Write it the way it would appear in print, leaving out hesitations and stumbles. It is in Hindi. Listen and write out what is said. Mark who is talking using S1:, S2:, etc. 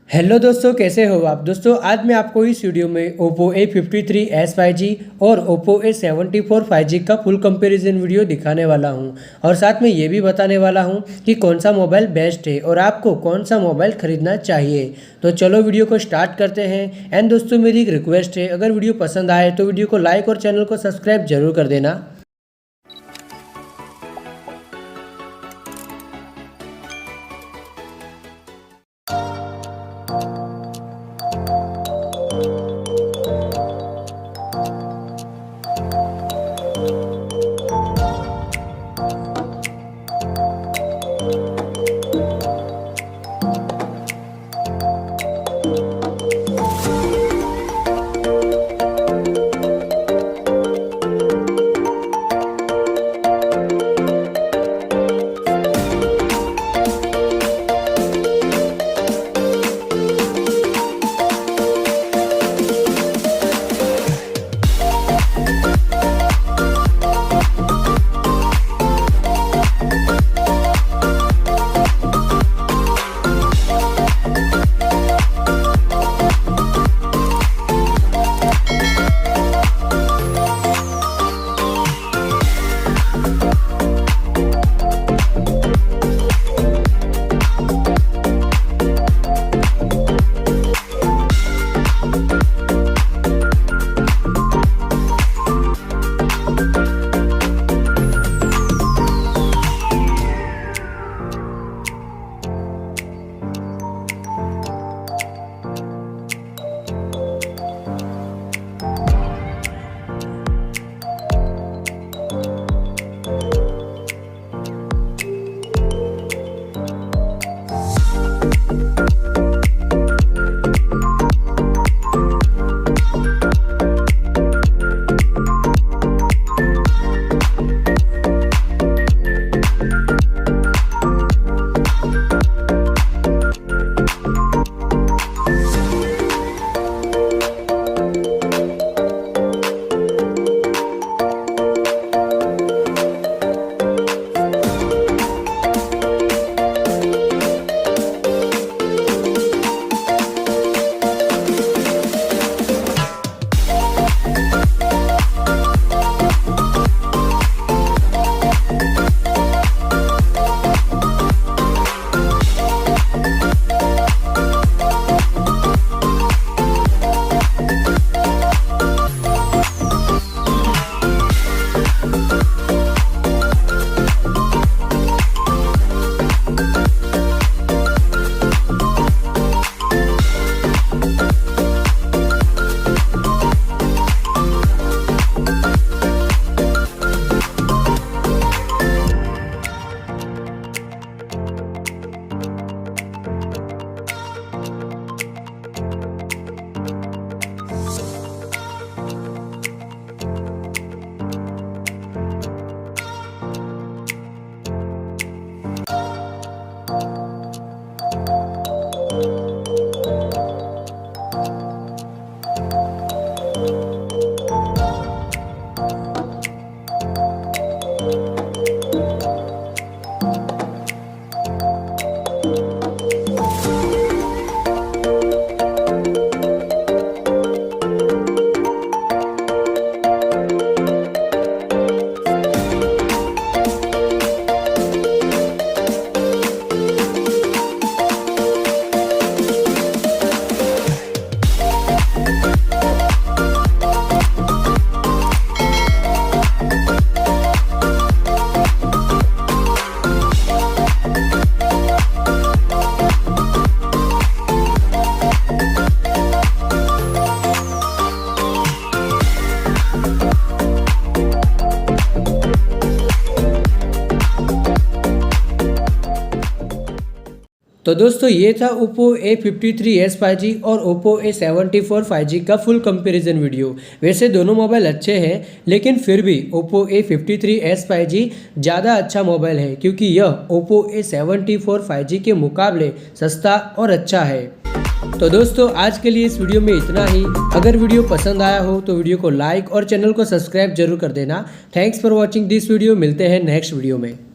S1: हेलो दोस्तों, कैसे हो आप। दोस्तों आज मैं आपको इस वीडियो में Oppo A53s 5G और Oppo A74 5G का फुल कंपैरिजन वीडियो दिखाने वाला हूं और साथ में ये भी बताने वाला हूं कि कौन सा मोबाइल बेस्ट है और आपको कौन सा मोबाइल ख़रीदना चाहिए। तो चलो वीडियो को स्टार्ट करते हैं। एंड दोस्तों मेरी एक रिक्वेस्ट है, अगर वीडियो पसंद आए तो वीडियो को लाइक और चैनल को सब्सक्राइब जरूर कर देना। तो दोस्तों ये था Oppo A53s 5G और Oppo A74 5G का फुल कंपैरिजन वीडियो। वैसे दोनों मोबाइल अच्छे हैं, लेकिन फिर भी Oppo A53s 5G ज़्यादा अच्छा मोबाइल है क्योंकि यह Oppo A74 5G के मुकाबले सस्ता और अच्छा है। तो दोस्तों आज के लिए इस वीडियो में इतना ही। अगर वीडियो पसंद आया हो तो वीडियो को लाइक और चैनल को सब्सक्राइब जरूर कर देना। Thanks for watching this video. मिलते हैं नेक्स्ट वीडियो में।